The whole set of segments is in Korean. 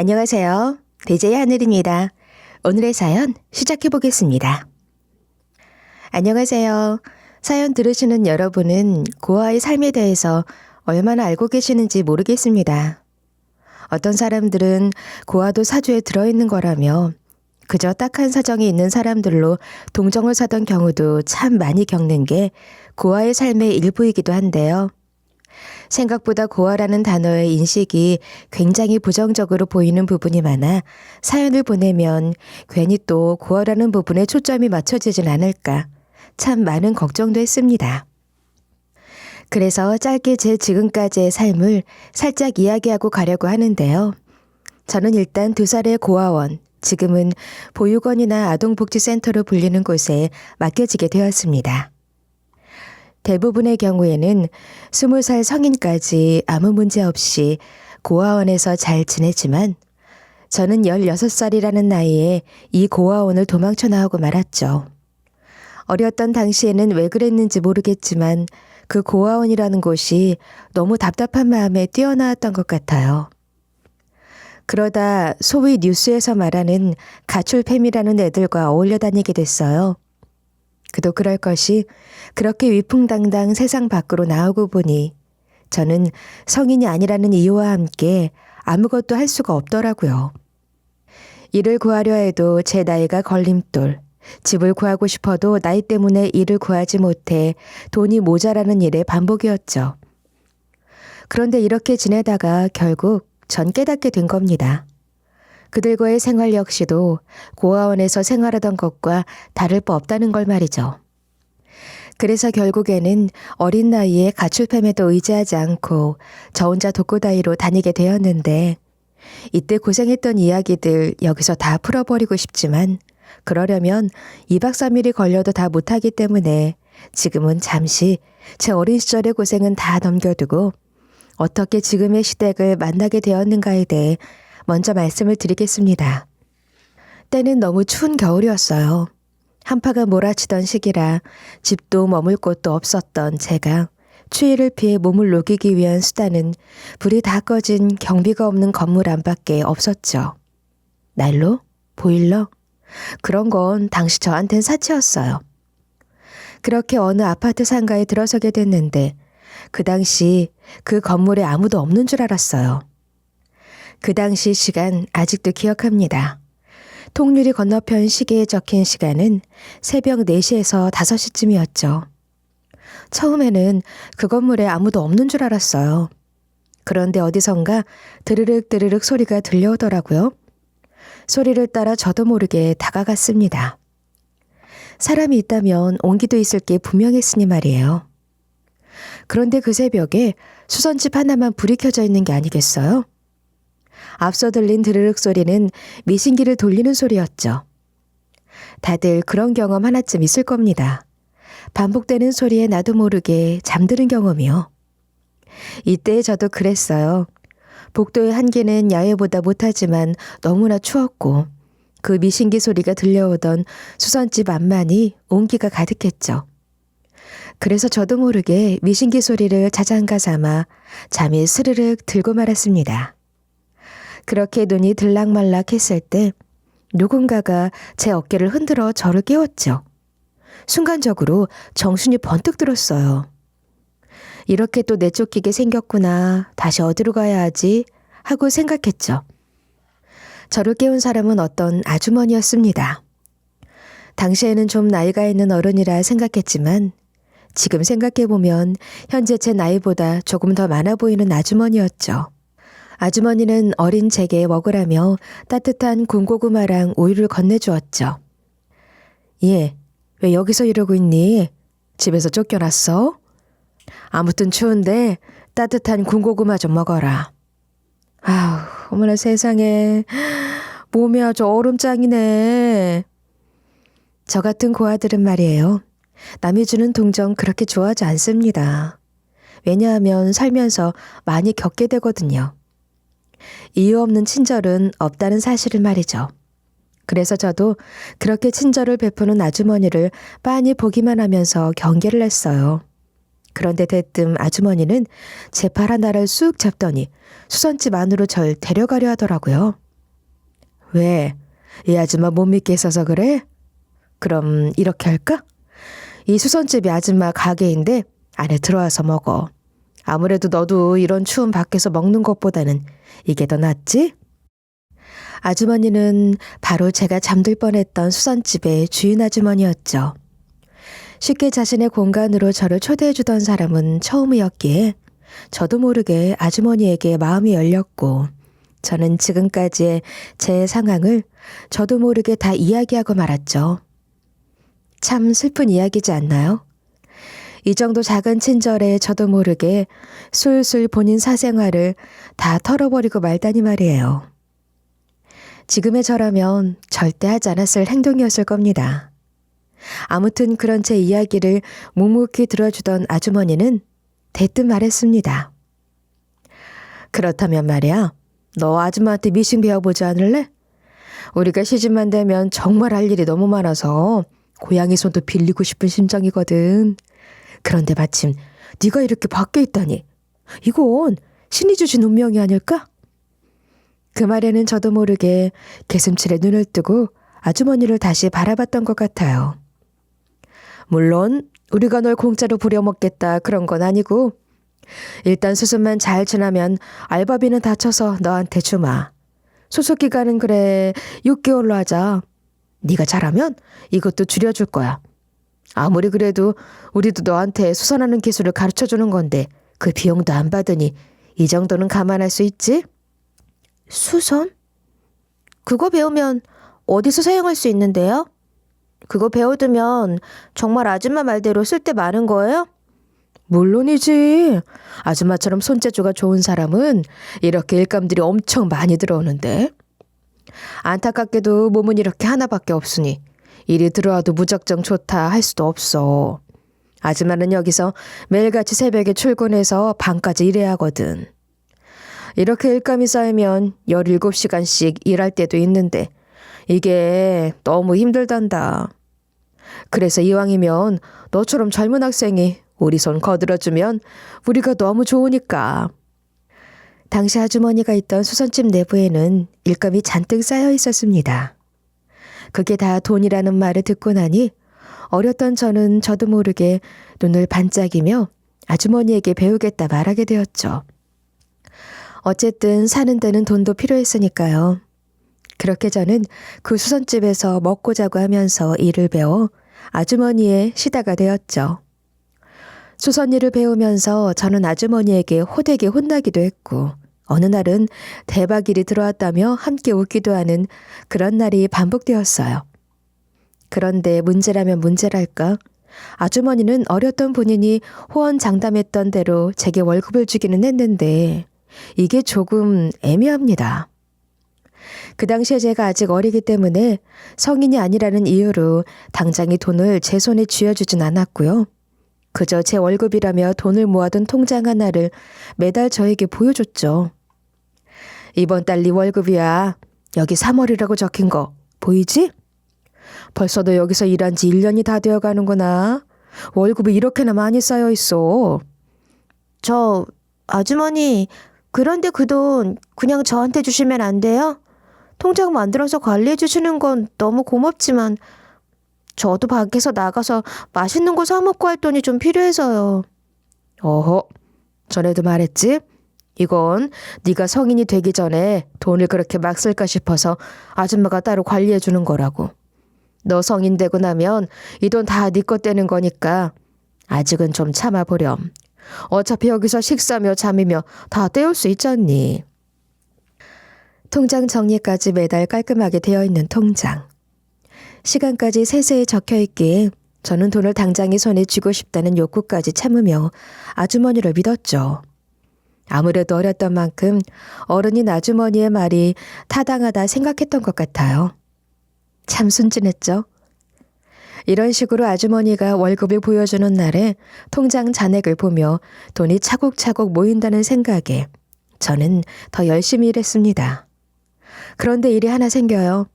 안녕하세요. DJ 하늘입니다. 오늘의 사연 시작해 보겠습니다. 안녕하세요. 사연 들으시는 여러분은 고아의 삶에 대해서 얼마나 알고 계시는지 모르겠습니다. 어떤 사람들은 고아도 사주에 들어있는 거라며 그저 딱한 사정이 있는 사람들로 동정을 사던 경우도 참 많이 겪는 게 고아의 삶의 일부이기도 한데요. 생각보다 고아라는 단어의 인식이 굉장히 부정적으로 보이는 부분이 많아 사연을 보내면 괜히 또 고아라는 부분에 초점이 맞춰지진 않을까 참 많은 걱정도 했습니다. 그래서 짧게 제 지금까지의 삶을 살짝 이야기하고 가려고 하는데요. 저는 일단 2살의 고아원, 지금은 보육원이나 아동복지센터로 불리는 곳에 맡겨지게 되었습니다. 대부분의 경우에는 20살 성인까지 아무 문제 없이 고아원에서 잘 지내지만 저는 16살이라는 나이에 이 고아원을 도망쳐 나오고 말았죠. 어렸던 당시에는 왜 그랬는지 모르겠지만 그 고아원이라는 곳이 너무 답답한 마음에 뛰어나왔던 것 같아요. 그러다 소위 뉴스에서 말하는 가출팸이라는 애들과 어울려 다니게 됐어요. 그도 그럴 것이 그렇게 위풍당당 세상 밖으로 나오고 보니 저는 성인이 아니라는 이유와 함께 아무것도 할 수가 없더라고요. 일을 구하려 해도 제 나이가 걸림돌, 집을 구하고 싶어도 나이 때문에 일을 구하지 못해 돈이 모자라는 일의 반복이었죠. 그런데 이렇게 지내다가 결국 전 깨닫게 된 겁니다. 그들과의 생활 역시도 고아원에서 생활하던 것과 다를 바 없다는 걸 말이죠. 그래서 결국에는 어린 나이에 가출팸에도 의지하지 않고 저 혼자 독고다이로 다니게 되었는데 이때 고생했던 이야기들 여기서 다 풀어버리고 싶지만 그러려면 2박 3일이 걸려도 다 못하기 때문에 지금은 잠시 제 어린 시절의 고생은 다 넘겨두고 어떻게 지금의 시댁을 만나게 되었는가에 대해 먼저 말씀을 드리겠습니다. 때는 너무 추운 겨울이었어요. 한파가 몰아치던 시기라 집도 머물 곳도 없었던 제가 추위를 피해 몸을 녹이기 위한 수단은 불이 다 꺼진 경비가 없는 건물 안밖에 없었죠. 난로? 보일러? 그런 건 당시 저한텐 사치였어요. 그렇게 어느 아파트 상가에 들어서게 됐는데 그 당시 그 건물에 아무도 없는 줄 알았어요. 그 당시 시간 아직도 기억합니다. 통유리 건너편 시계에 적힌 시간은 새벽 4시에서 5시쯤이었죠. 처음에는 그 건물에 아무도 없는 줄 알았어요. 그런데 어디선가 드르륵 드르륵 소리가 들려오더라고요. 소리를 따라 저도 모르게 다가갔습니다. 사람이 있다면 온기도 있을 게 분명했으니 말이에요. 그런데 그 새벽에 수선집 하나만 불이 켜져 있는 게 아니겠어요? 앞서 들린 드르륵 소리는 미신기를 돌리는 소리였죠. 다들 그런 경험 하나쯤 있을 겁니다. 반복되는 소리에 나도 모르게 잠드는 경험이요. 이때 저도 그랬어요. 복도의 한계는 야외보다 못하지만 너무나 추웠고 그 미신기 소리가 들려오던 수선집 앞만이 온기가 가득했죠. 그래서 저도 모르게 미신기 소리를 자장가 삼아 잠이 스르륵 들고 말았습니다. 그렇게 눈이 들락말락 했을 때 누군가가 제 어깨를 흔들어 저를 깨웠죠. 순간적으로 정신이 번뜩 들었어요. 이렇게 또 내쫓기게 생겼구나. 다시 어디로 가야 하지? 하고 생각했죠. 저를 깨운 사람은 어떤 아주머니였습니다. 당시에는 좀 나이가 있는 어른이라 생각했지만 지금 생각해보면 현재 제 나이보다 조금 더 많아 보이는 아주머니였죠. 아주머니는 어린 제게 먹으라며 따뜻한 군고구마랑 우유를 건네주었죠. 예, 왜 여기서 이러고 있니? 집에서 쫓겨났어? 아무튼 추운데 따뜻한 군고구마 좀 먹어라. 아우, 어머나 세상에. 몸이 아주 얼음장이네. 저 같은 고아들은 말이에요. 남이 주는 동정 그렇게 좋아하지 않습니다. 왜냐하면 살면서 많이 겪게 되거든요. 이유 없는 친절은 없다는 사실을 말이죠. 그래서 저도 그렇게 친절을 베푸는 아주머니를 빤히 보기만 하면서 경계를 했어요. 그런데 대뜸 아주머니는 제 팔 하나를 쑥 잡더니 수선집 안으로 절 데려가려 하더라고요. 왜? 이 아줌마 못 믿게 있어서 그래? 그럼 이렇게 할까? 이 수선집이 아줌마 가게인데 안에 들어와서 먹어. 아무래도 너도 이런 추운 밖에서 먹는 것보다는 이게 더 낫지? 아주머니는 바로 제가 잠들 뻔했던 수선집의 주인 아주머니였죠. 쉽게 자신의 공간으로 저를 초대해 주던 사람은 처음이었기에 저도 모르게 아주머니에게 마음이 열렸고 저는 지금까지의 제 상황을 저도 모르게 다 이야기하고 말았죠. 참 슬픈 이야기지 않나요? 이 정도 작은 친절에 저도 모르게 술술 본인 사생활을 다 털어버리고 말다니 말이에요. 지금의 저라면 절대 하지 않았을 행동이었을 겁니다. 아무튼 그런 제 이야기를 묵묵히 들어주던 아주머니는 대뜸 말했습니다. 그렇다면 말이야, 너 아줌마한테 미싱 배워보지 않을래? 우리가 시집만 되면 정말 할 일이 너무 많아서 고양이 손도 빌리고 싶은 심정이거든. 그런데 마침 네가 이렇게 밖에 있다니. 이건 신이 주신 운명이 아닐까? 그 말에는 저도 모르게 개슴칠에 눈을 뜨고 아주머니를 다시 바라봤던 것 같아요. 물론 우리가 널 공짜로 부려먹겠다 그런 건 아니고 일단 수습만 잘 지나면 알바비는 다 쳐서 너한테 주마. 수습기간은 그래 6개월로 하자. 네가 잘하면 이것도 줄여줄 거야. 아무리 그래도 우리도 너한테 수선하는 기술을 가르쳐주는 건데 그 비용도 안 받으니 이 정도는 감안할 수 있지? 수선? 그거 배우면 어디서 사용할 수 있는데요? 그거 배워두면 정말 아줌마 말대로 쓸데 많은 거예요? 물론이지. 아줌마처럼 손재주가 좋은 사람은 이렇게 일감들이 엄청 많이 들어오는데. 안타깝게도 몸은 이렇게 하나밖에 없으니 일이 들어와도 무작정 좋다 할 수도 없어. 아줌마는 여기서 매일같이 새벽에 출근해서 밤까지 일해야 하거든. 이렇게 일감이 쌓이면 17시간씩 일할 때도 있는데 이게 너무 힘들단다. 그래서 이왕이면 너처럼 젊은 학생이 우리 손 거들어주면 우리가 너무 좋으니까. 당시 아주머니가 있던 수선집 내부에는 일감이 잔뜩 쌓여 있었습니다. 그게 다 돈이라는 말을 듣고 나니 어렸던 저는 저도 모르게 눈을 반짝이며 아주머니에게 배우겠다 말하게 되었죠. 어쨌든 사는 데는 돈도 필요했으니까요. 그렇게 저는 그 수선집에서 먹고 자고 하면서 일을 배워 아주머니의 시다가 되었죠. 수선 일을 배우면서 저는 아주머니에게 호되게 혼나기도 했고 어느 날은 대박 일이 들어왔다며 함께 웃기도 하는 그런 날이 반복되었어요. 그런데 문제라면 문제랄까? 아주머니는 어렸던 본인이 호언장담했던 대로 제게 월급을 주기는 했는데 이게 조금 애매합니다. 그 당시에 제가 아직 어리기 때문에 성인이 아니라는 이유로 당장에 돈을 제 손에 쥐어주진 않았고요. 그저 제 월급이라며 돈을 모아둔 통장 하나를 매달 저에게 보여줬죠. 이번 달 네 월급이야. 여기 3월이라고 적힌 거 보이지? 벌써 너 여기서 일한 지 1년이 다 되어가는구나. 월급이 이렇게나 많이 쌓여 있어. 저 아주머니, 그런데 그 돈 그냥 저한테 주시면 안 돼요? 통장 만들어서 관리해 주시는 건 너무 고맙지만 저도 밖에서 나가서 맛있는 거 사 먹고 할 돈이 좀 필요해서요. 어허, 전에도 말했지? 이건 네가 성인이 되기 전에 돈을 그렇게 막 쓸까 싶어서 아줌마가 따로 관리해 주는 거라고. 너 성인 되고 나면 이 돈 다 네 것 되는 거니까 아직은 좀 참아보렴. 어차피 여기서 식사며 잠이며 다 때울 수 있잖니. 통장 정리까지 매달 깔끔하게 되어 있는 통장. 시간까지 세세히 적혀 있기에 저는 돈을 당장에 손에 쥐고 싶다는 욕구까지 참으며 아주머니를 믿었죠. 아무래도 어렸던 만큼 어른인 아주머니의 말이 타당하다 생각했던 것 같아요. 참 순진했죠. 이런 식으로 아주머니가 월급을 보여주는 날에 통장 잔액을 보며 돈이 차곡차곡 모인다는 생각에 저는 더 열심히 일했습니다. 그런데 일이 하나 생겨요.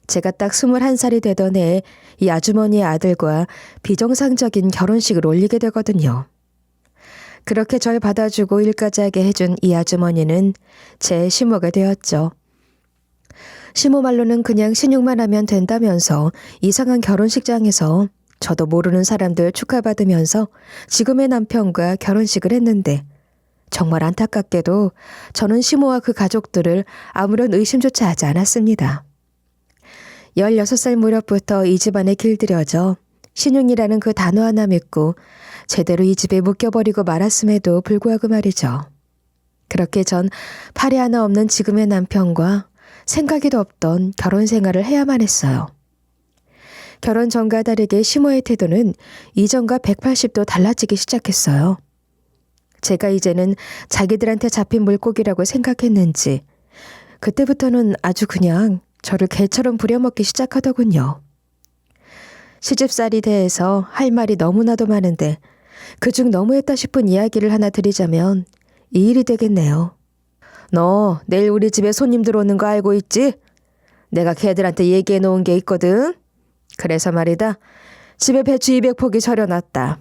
제가 딱 21살이 되던 해에 이 아주머니의 아들과 비정상적인 결혼식을 올리게 되거든요. 그렇게 절 받아주고 일까지 하게 해준 이 아주머니는 제 시모가 되었죠. 시모 말로는 그냥 신용만 하면 된다면서 이상한 결혼식장에서 저도 모르는 사람들 축하받으면서 지금의 남편과 결혼식을 했는데 정말 안타깝게도 저는 시모와 그 가족들을 아무런 의심조차 하지 않았습니다. 16살 무렵부터 이 집안에 길들여져 신용이라는 그 단어 하나 믿고 제대로 이 집에 묶여버리고 말았음에도 불구하고 말이죠. 그렇게 전 팔이 하나 없는 지금의 남편과 생각에도 없던 결혼 생활을 해야만 했어요. 결혼 전과 다르게 시모의 태도는 이전과 180도 달라지기 시작했어요. 제가 이제는 자기들한테 잡힌 물고기라고 생각했는지 그때부터는 아주 그냥 저를 개처럼 부려먹기 시작하더군요. 시집살이 대해서 할 말이 너무나도 많은데 그중 너무했다 싶은 이야기를 하나 드리자면 이 일이 되겠네요. 너 내일 우리 집에 손님들 오는 거 알고 있지? 내가 걔들한테 얘기해 놓은 게 있거든. 그래서 말이다. 집에 배추 200포기 절여놨다.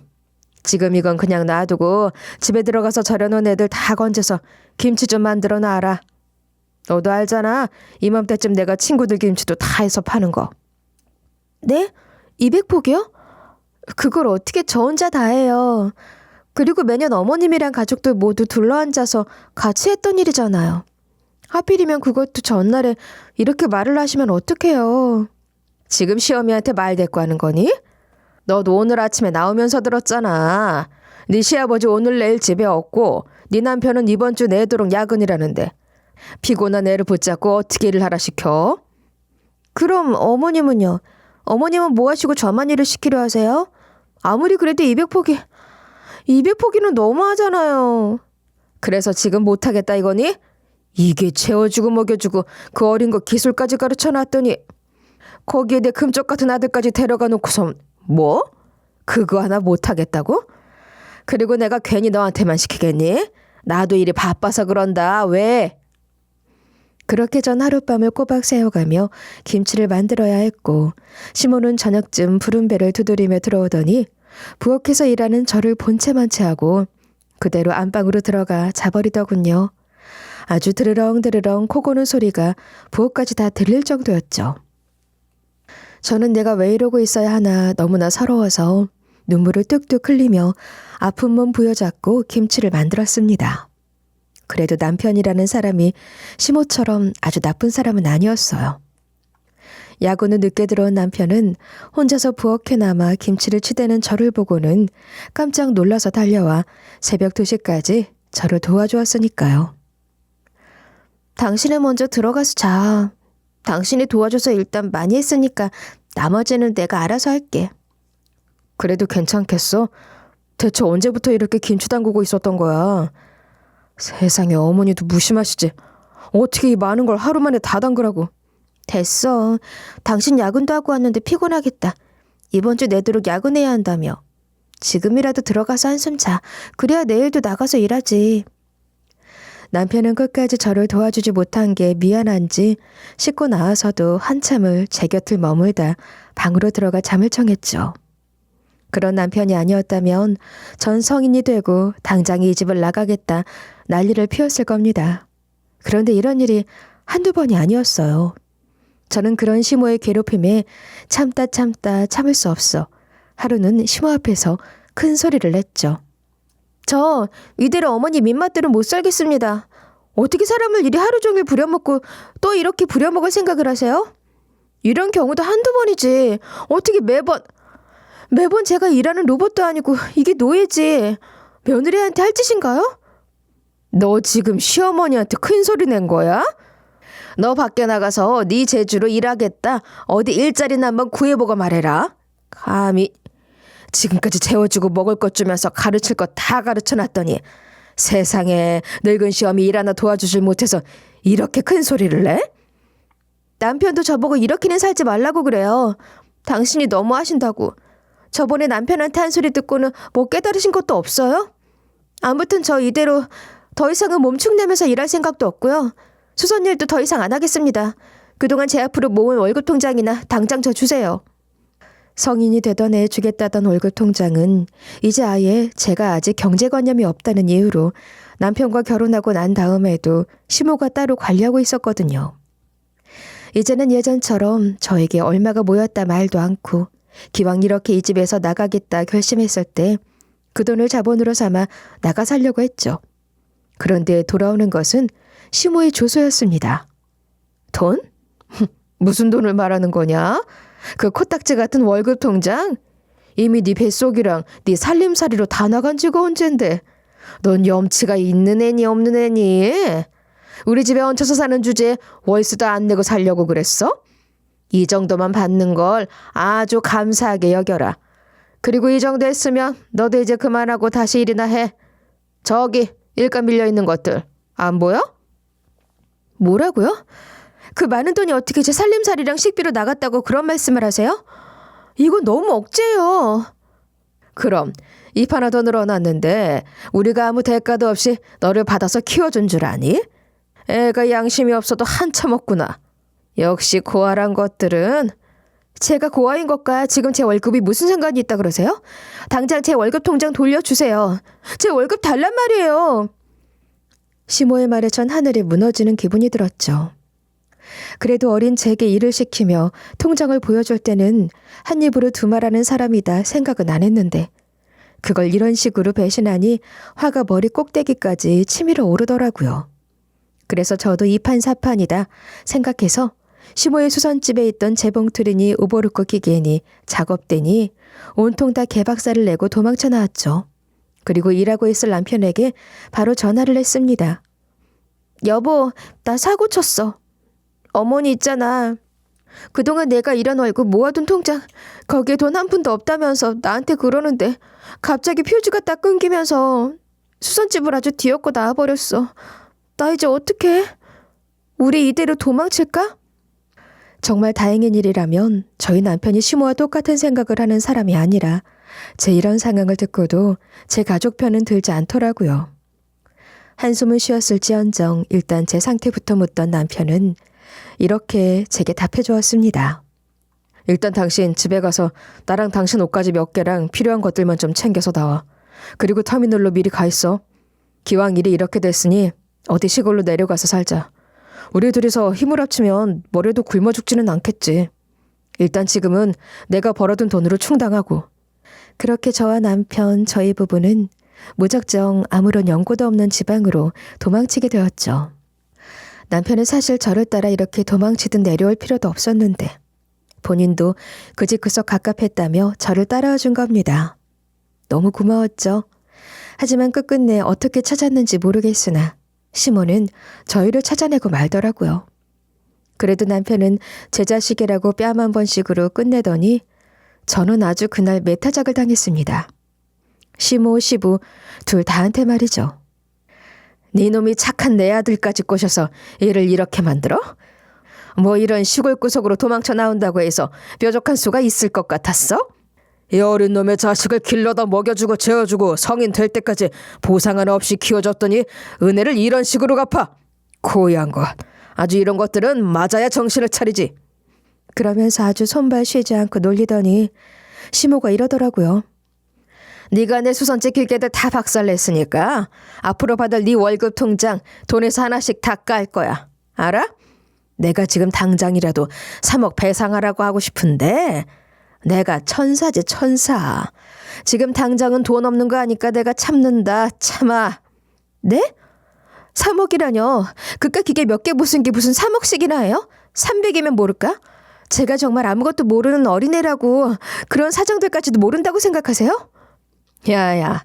지금 이건 그냥 놔두고 집에 들어가서 절여놓은 애들 다 건져서 김치 좀 만들어 놔라. 너도 알잖아. 이맘때쯤 내가 친구들 김치도 다 해서 파는 거. 네? 200포기요? 그걸 어떻게 저 혼자 다 해요. 그리고 매년 어머님이랑 가족들 모두 둘러앉아서 같이 했던 일이잖아요. 하필이면 그것도 전날에 이렇게 말을 하시면 어떡해요. 지금 시어미한테 말 대꾸 하는 거니? 너도 오늘 아침에 나오면서 들었잖아. 네 시아버지 오늘 내일 집에 없고 네 남편은 이번 주 내도록 야근이라는데 피곤한 애를 붙잡고 어떻게 일을 하라 시켜? 그럼 어머님은요? 어머님은 뭐 하시고 저만 일을 시키려 하세요? 아무리 그래도 200포기는 너무하잖아요. 그래서 지금 못하겠다 이거니? 이게 채워주고 먹여주고 그 어린 거 기술까지 가르쳐놨더니 거기에 내 금쪽 같은 아들까지 데려가 놓고선 뭐? 그거 하나 못하겠다고? 그리고 내가 괜히 너한테만 시키겠니? 나도 일이 바빠서 그런다. 왜? 그렇게 전 하룻밤을 꼬박 새워가며 김치를 만들어야 했고 시모는 저녁쯤 푸른 배를 두드리며 들어오더니 부엌에서 일하는 저를 본체만 채하고 그대로 안방으로 들어가 자버리더군요. 아주 드르렁드르렁 코 고는 소리가 부엌까지 다 들릴 정도였죠. 저는 내가 왜 이러고 있어야 하나 너무나 서러워서 눈물을 뚝뚝 흘리며 아픈 몸 부여잡고 김치를 만들었습니다. 그래도 남편이라는 사람이 시모처럼 아주 나쁜 사람은 아니었어요. 야구는 늦게 들어온 남편은 혼자서 부엌에 남아 김치를 치대는 저를 보고는 깜짝 놀라서 달려와 새벽 2시까지 저를 도와주었으니까요. 당신은 먼저 들어가서 자. 당신이 도와줘서 일단 많이 했으니까 나머지는 내가 알아서 할게. 그래도 괜찮겠어? 대체 언제부터 이렇게 김치 담그고 있었던 거야? 세상에 어머니도 무심하시지. 어떻게 이 많은 걸 하루 만에 다 담그라고. 됐어. 당신 야근도 하고 왔는데 피곤하겠다. 이번 주 내도록 야근해야 한다며. 지금이라도 들어가서 한숨 자. 그래야 내일도 나가서 일하지. 남편은 끝까지 저를 도와주지 못한 게 미안한지 씻고 나와서도 한참을 제 곁을 머물다 방으로 들어가 잠을 청했죠. 그런 남편이 아니었다면 전 성인이 되고 당장 이 집을 나가겠다 난리를 피웠을 겁니다. 그런데 이런 일이 한두 번이 아니었어요. 저는 그런 시모의 괴롭힘에 참다 참을 수 없어 하루는 시모 앞에서 큰 소리를 냈죠. 저 이대로 어머니 입맛대로 못 살겠습니다. 어떻게 사람을 이리 하루 종일 부려먹고 또 이렇게 부려먹을 생각을 하세요? 이런 경우도 한두 번이지. 어떻게 매번 제가 일하는 로봇도 아니고 이게 노예지. 며느리한테 할 짓인가요? 너 지금 시어머니한테 큰 소리 낸 거야? 너 밖에 나가서 네 재주로 일하겠다. 어디 일자리나 한번 구해보고 말해라. 감히 지금까지 재워주고 먹을 것 주면서 가르칠 것 다 가르쳐놨더니 세상에 늙은 시어미 일 하나 도와주질 못해서 이렇게 큰 소리를 내? 남편도 저보고 이렇게는 살지 말라고 그래요. 당신이 너무 하신다고. 저번에 남편한테 한 소리 듣고는 뭐 깨달으신 것도 없어요? 아무튼 저 이대로 더 이상은 몸축내면서 일할 생각도 없고요. 수선일도 더 이상 안 하겠습니다. 그동안 제 앞으로 모은 월급 통장이나 당장 저 주세요. 성인이 되던 애 주겠다던 월급 통장은 이제 아예 제가 아직 경제관념이 없다는 이유로 남편과 결혼하고 난 다음에도 시모가 따로 관리하고 있었거든요. 이제는 예전처럼 저에게 얼마가 모였다 말도 않고 기왕 이렇게 이 집에서 나가겠다 결심했을 때 그 돈을 자본으로 삼아 나가 살려고 했죠. 그런데 돌아오는 것은 시모의 조소였습니다. 돈? 무슨 돈을 말하는 거냐? 그 코딱지 같은 월급 통장? 이미 네 뱃속이랑 네 살림살이로 다 나간 지가 언젠데. 넌 염치가 있는 애니 없는 애니? 우리 집에 얹혀서 사는 주제에 월세도 안 내고 살려고 그랬어? 이 정도만 받는 걸 아주 감사하게 여겨라. 그리고 이 정도 했으면 너도 이제 그만하고 다시 일이나 해. 저기 일감 밀려있는 것들 안 보여? 뭐라고요? 그 많은 돈이 어떻게 제 살림살이랑 식비로 나갔다고 그런 말씀을 하세요? 이건 너무 억지예요. 그럼 입 하나 더 늘어났는데 우리가 아무 대가도 없이 너를 받아서 키워준 줄 아니? 애가 양심이 없어도 한참 없구나. 역시 고아란 것들은. 제가 고아인 것과 지금 제 월급이 무슨 상관이 있다 그러세요? 당장 제 월급 통장 돌려주세요. 제 월급 달란 말이에요. 시모의 말에 전 하늘이 무너지는 기분이 들었죠. 그래도 어린 제게 일을 시키며 통장을 보여줄 때는 한 입으로 두 말하는 사람이다 생각은 안 했는데 그걸 이런 식으로 배신하니 화가 머리 꼭대기까지 치밀어 오르더라고요. 그래서 저도 이판사판이다 생각해서 시모의 수선집에 있던 재봉틀이니 오버루코 기계니 작업대니 온통 다 개박살을 내고 도망쳐 나왔죠. 그리고 일하고 있을 남편에게 바로 전화를 했습니다. 여보, 나 사고 쳤어. 어머니 있잖아. 그동안 내가 일한 월급 모아둔 통장 거기에 돈 한 푼도 없다면서 나한테 그러는데 갑자기 퓨즈가 딱 끊기면서 수선집을 아주 뒤엎고 나와버렸어. 나 이제 어떡해? 우리 이대로 도망칠까? 정말 다행인 일이라면 저희 남편이 시모와 똑같은 생각을 하는 사람이 아니라 제 이런 상황을 듣고도 제 가족 편은 들지 않더라고요. 한숨을 쉬었을지언정 일단 제 상태부터 묻던 남편은 이렇게 제게 답해 주었습니다. 일단 당신 집에 가서 나랑 당신 옷가지 몇 개랑 필요한 것들만 좀 챙겨서 나와. 그리고 터미널로 미리 가 있어. 기왕 일이 이렇게 됐으니 어디 시골로 내려가서 살자. 우리 둘이서 힘을 합치면 뭐래도 굶어 죽지는 않겠지. 일단 지금은 내가 벌어둔 돈으로 충당하고. 그렇게 저와 남편, 저희 부부는 무작정 아무런 연고도 없는 지방으로 도망치게 되었죠. 남편은 사실 저를 따라 이렇게 도망치듯 내려올 필요도 없었는데 본인도 그 집 그 속 갑갑했다며 저를 따라와 준 겁니다. 너무 고마웠죠. 하지만 끝끝내 어떻게 찾았는지 모르겠으나 시모는 저희를 찾아내고 말더라고요. 그래도 남편은 제 자식이라고 뺨 한 번씩으로 끝내더니 저는 아주 그날 매타작을 당했습니다. 시모, 시부 둘 다한테 말이죠. 네 놈이 착한 내 아들까지 꼬셔서 얘를 이렇게 만들어? 뭐 이런 시골 구석으로 도망쳐 나온다고 해서 뾰족한 수가 있을 것 같았어? 이 어린 놈의 자식을 길러다 먹여주고 재워주고 성인 될 때까지 보상 하나 없이 키워줬더니 은혜를 이런 식으로 갚아. 고얀 것. 아주 이런 것들은 맞아야 정신을 차리지. 그러면서 아주 손발 쉬지 않고 놀리더니 시모가 이러더라고요. 네가 내 수선집 길게들 다 박살냈으니까 앞으로 받을 네 월급 통장 돈에서 하나씩 다 깔 거야. 알아? 내가 지금 당장이라도 3억 배상하라고 하고 싶은데 내가 천사지 천사. 지금 당장은 돈 없는 거 아니까 내가 참는다. 참아. 네? 3억이라뇨. 그깟 기계 몇 개 무슨 게 무슨 3억씩이나 해요? 300이면 모를까? 제가 정말 아무것도 모르는 어린애라고 그런 사정들까지도 모른다고 생각하세요? 야야,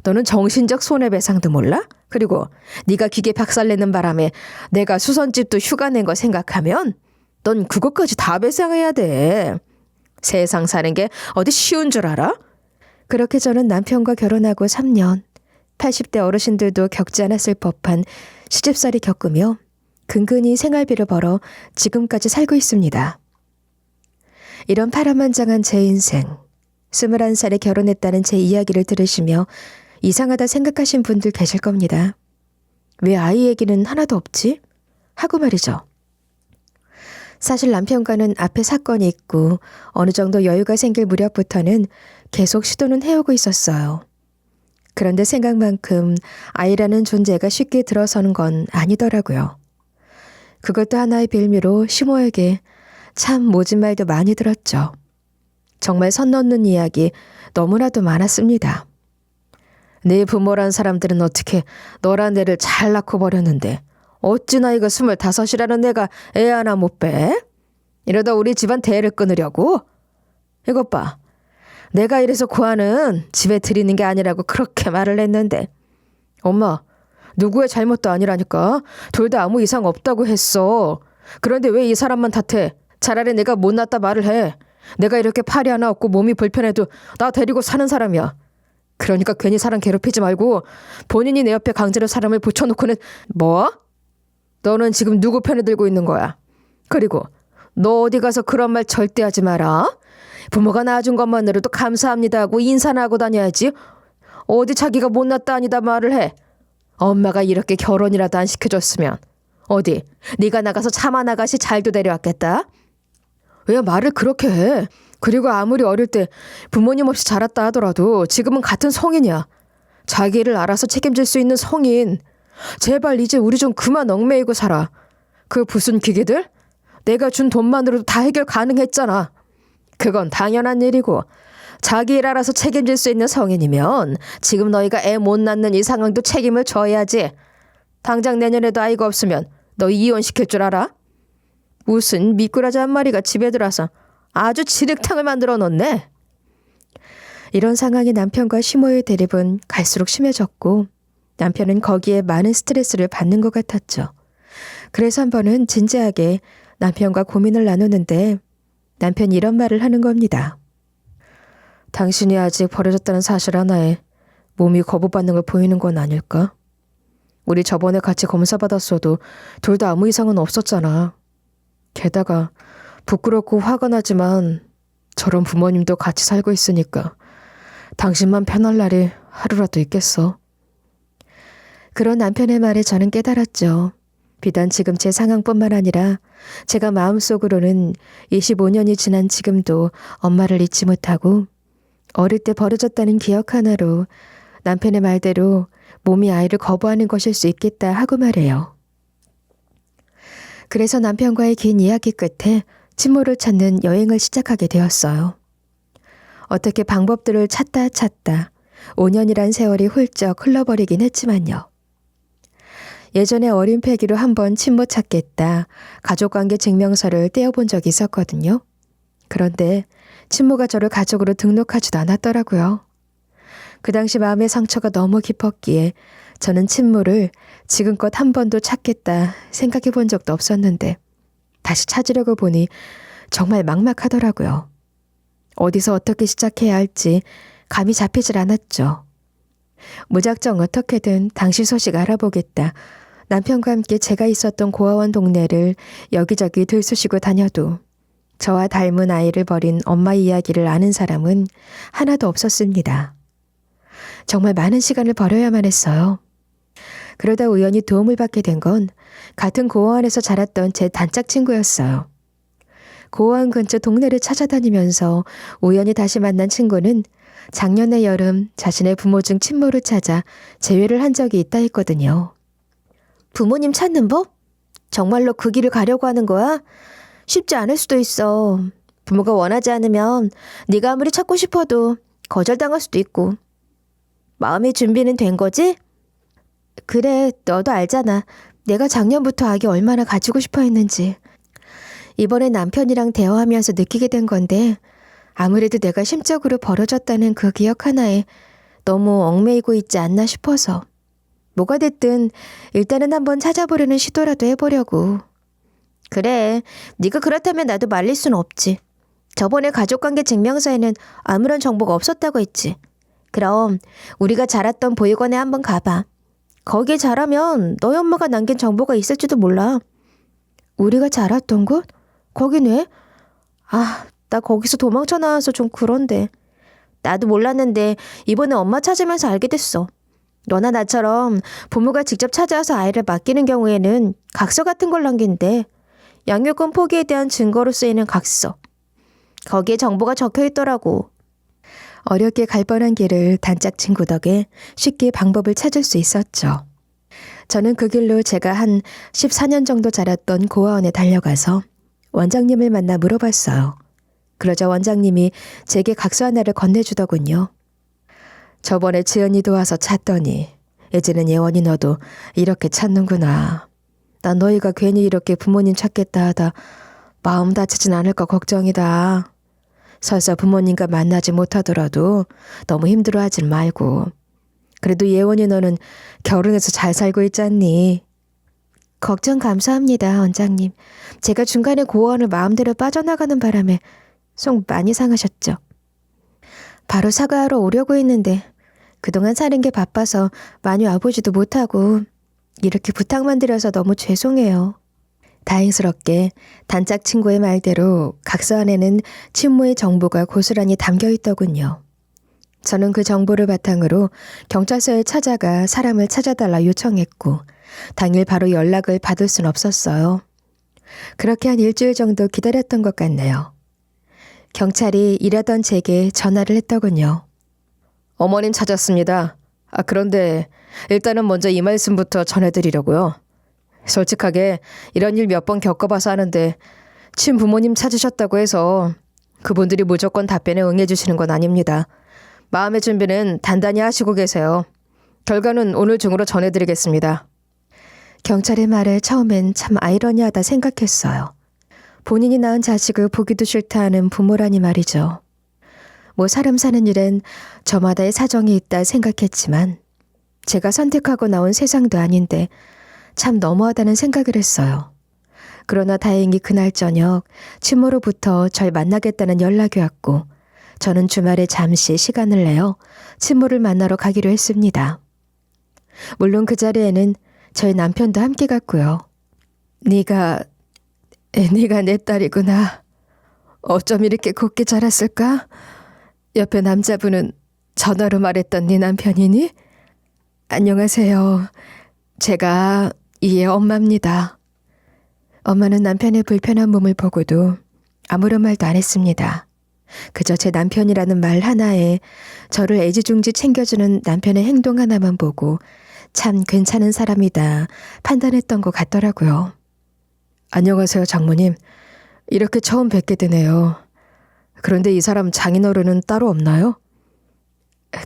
너는 정신적 손해배상도 몰라? 그리고 네가 기계 박살내는 바람에 내가 수선집도 휴가 낸 거 생각하면 넌 그것까지 다 배상해야 돼. 세상 사는 게 어디 쉬운 줄 알아? 그렇게 저는 남편과 결혼하고 3년, 80대 어르신들도 겪지 않았을 법한 시집살이 겪으며 근근히 생활비를 벌어 지금까지 살고 있습니다. 이런 파란만장한 제 인생, 21살에 결혼했다는 제 이야기를 들으시며 이상하다 생각하신 분들 계실 겁니다. 왜 아이 얘기는 하나도 없지? 하고 말이죠. 사실 남편과는 앞에 사건이 있고 어느 정도 여유가 생길 무렵부터는 계속 시도는 해오고 있었어요. 그런데 생각만큼 아이라는 존재가 쉽게 들어서는 건 아니더라고요. 그것도 하나의 빌미로 시모에게 참 모진 말도 많이 들었죠. 정말 선 넘는 이야기 너무나도 많았습니다. 네 부모란 사람들은 어떻게 너란 애를 잘 낳고 버렸는데 어찌 나이가 25이라는 내가 애 하나 못 빼? 이러다 우리 집안 대를 끊으려고? 이것 봐. 내가 이래서 고아는 집에 들이는 게 아니라고 그렇게 말을 했는데 엄마, 누구의 잘못도 아니라니까. 둘 다 아무 이상 없다고 했어. 그런데 왜 이 사람만 탓해? 차라리 내가 못 낳았다 말을 해. 내가 이렇게 팔이 하나 없고 몸이 불편해도 나 데리고 사는 사람이야. 그러니까 괜히 사람 괴롭히지 말고 본인이 내 옆에 강제로 사람을 붙여놓고는 뭐? 너는 지금 누구 편에 들고 있는 거야? 그리고 너 어디 가서 그런 말 절대 하지 마라. 부모가 낳아준 것만으로도 감사합니다 하고 인사나 하고 다녀야지. 어디 자기가 못 낳았다 아니다 말을 해. 엄마가 이렇게 결혼이라도 안 시켜줬으면 어디 네가 나가서 차만 아가씨 잘도 데려왔겠다. 왜 말을 그렇게 해? 그리고 아무리 어릴 때 부모님 없이 자랐다 하더라도 지금은 같은 성인이야. 자기 일을 알아서 책임질 수 있는 성인. 제발 이제 우리 좀 그만 얽매이고 살아. 그 무슨 기계들? 내가 준 돈만으로도 다 해결 가능했잖아. 그건 당연한 일이고 자기 일 알아서 책임질 수 있는 성인이면 지금 너희가 애 못 낳는 이 상황도 책임을 져야지. 당장 내년에도 아이가 없으면 너 이혼시킬 줄 알아? 무슨 미꾸라지 한 마리가 집에 들어와서 아주 진흙탕을 만들어 놓네. 이런 상황이 남편과 시모의 대립은 갈수록 심해졌고 남편은 거기에 많은 스트레스를 받는 것 같았죠. 그래서 한 번은 진지하게 남편과 고민을 나누는데 남편이 이런 말을 하는 겁니다. 당신이 아직 버려졌다는 사실 하나에 몸이 거부받는 걸 보이는 건 아닐까? 우리 저번에 같이 검사받았어도 둘 다 아무 이상은 없었잖아. 게다가 부끄럽고 화가 나지만 저런 부모님도 같이 살고 있으니까 당신만 편할 날이 하루라도 있겠어. 그런 남편의 말에 저는 깨달았죠. 비단 지금 제 상황뿐만 아니라 제가 마음속으로는 25년이 지난 지금도 엄마를 잊지 못하고 어릴 때 버려졌다는 기억 하나로 남편의 말대로 몸이 아이를 거부하는 것일 수 있겠다 하고 말해요. 그래서 남편과의 긴 이야기 끝에 친모를 찾는 여행을 시작하게 되었어요. 어떻게 방법들을 찾다 5년이란 세월이 훌쩍 흘러버리긴 했지만요. 예전에 어린 패기로 한번 친모 찾겠다 가족관계 증명서를 떼어본 적이 있었거든요. 그런데 친모가 저를 가족으로 등록하지도 않았더라고요. 그 당시 마음의 상처가 너무 깊었기에 저는 친모를 지금껏 한 번도 찾겠다 생각해 본 적도 없었는데 다시 찾으려고 보니 정말 막막하더라고요. 어디서 어떻게 시작해야 할지 감이 잡히질 않았죠. 무작정 어떻게든 당시 소식 알아보겠다. 남편과 함께 제가 있었던 고아원 동네를 여기저기 들쑤시고 다녀도 저와 닮은 아이를 버린 엄마 이야기를 아는 사람은 하나도 없었습니다. 정말 많은 시간을 버려야만 했어요. 그러다 우연히 도움을 받게 된 건 같은 고아원에서 자랐던 제 단짝 친구였어요. 고아원 근처 동네를 찾아다니면서 우연히 다시 만난 친구는 작년의 여름 자신의 부모 중 친모를 찾아 재회를 한 적이 있다 했거든요. 부모님 찾는 법? 정말로 그 길을 가려고 하는 거야? 쉽지 않을 수도 있어. 부모가 원하지 않으면 네가 아무리 찾고 싶어도 거절당할 수도 있고. 마음의 준비는 된 거지? 그래, 너도 알잖아. 내가 작년부터 아기 얼마나 가지고 싶어 했는지. 이번에 남편이랑 대화하면서 느끼게 된 건데 아무래도 내가 심적으로 벌어졌다는 그 기억 하나에 너무 얽매이고 있지 않나 싶어서. 뭐가 됐든 일단은 한번 찾아보려는 시도라도 해보려고. 그래, 네가 그렇다면 나도 말릴 순 없지. 저번에 가족관계 증명서에는 아무런 정보가 없었다고 했지. 그럼 우리가 자랐던 보육원에 한번 가봐. 거기에 자라면 너희 엄마가 남긴 정보가 있을지도 몰라. 우리가 자랐던 곳? 거긴 왜? 나 거기서 도망쳐 나와서 좀 그런데. 나도 몰랐는데 이번에 엄마 찾으면서 알게 됐어. 너나 나처럼 부모가 직접 찾아와서 아이를 맡기는 경우에는 각서 같은 걸 남긴대. 양육권 포기에 대한 증거로 쓰이는 각서. 거기에 정보가 적혀 있더라고. 어렵게 갈 뻔한 길을 단짝 친구 덕에 쉽게 방법을 찾을 수 있었죠. 저는 그 길로 제가 한 14년 정도 자랐던 고아원에 달려가서 원장님을 만나 물어봤어요. 그러자 원장님이 제게 각서 하나를 건네주더군요. 저번에 지은이도 와서 찾더니 이제는 예원이 너도 이렇게 찾는구나. 난 너희가 괜히 이렇게 부모님 찾겠다 하다 마음 다치진 않을까 걱정이다. 설사 부모님과 만나지 못하더라도 너무 힘들어하진 말고. 그래도 예원이 너는 결혼해서 잘 살고 있잖니. 걱정 감사합니다, 원장님. 제가 중간에 고아원을 마음대로 빠져나가는 바람에 속 많이 상하셨죠. 바로 사과하러 오려고 했는데 그동안 사는 게 바빠서 많이 와보지도 못하고 이렇게 부탁만 드려서 너무 죄송해요. 다행스럽게 단짝 친구의 말대로 각서 안에는 친모의 정보가 고스란히 담겨 있더군요. 저는 그 정보를 바탕으로 경찰서에 찾아가 사람을 찾아달라 요청했고 당일 바로 연락을 받을 순 없었어요. 그렇게 한 일주일 정도 기다렸던 것 같네요. 경찰이 일하던 제게 전화를 했더군요. 어머님 찾았습니다. 그런데 일단은 먼저 이 말씀부터 전해드리려고요. 솔직하게 이런 일 몇 번 겪어봐서 하는데 친부모님 찾으셨다고 해서 그분들이 무조건 답변에 응해주시는 건 아닙니다. 마음의 준비는 단단히 하시고 계세요. 결과는 오늘 중으로 전해드리겠습니다. 경찰의 말을 처음엔 참 아이러니하다 생각했어요. 본인이 낳은 자식을 보기도 싫다 하는 부모라니 말이죠. 뭐 사람 사는 일엔 저마다의 사정이 있다 생각했지만 제가 선택하고 나온 세상도 아닌데 참 너무하다는 생각을 했어요. 그러나 다행히 그날 저녁 친모로부터 절 만나겠다는 연락이 왔고 저는 주말에 잠시 시간을 내어 친모를 만나러 가기로 했습니다. 물론 그 자리에는 저희 남편도 함께 갔고요. 네가 내 딸이구나. 어쩜 이렇게 곱게 자랐을까? 옆에 남자분은 전화로 말했던 네 남편이니? 안녕하세요. 제가 이의 엄마입니다. 엄마는 남편의 불편한 몸을 보고도 아무런 말도 안 했습니다. 그저 제 남편이라는 말 하나에 저를 애지중지 챙겨주는 남편의 행동 하나만 보고 참 괜찮은 사람이다 판단했던 것 같더라고요. 안녕하세요, 장모님. 이렇게 처음 뵙게 되네요. 그런데 이 사람 장인어른은 따로 없나요?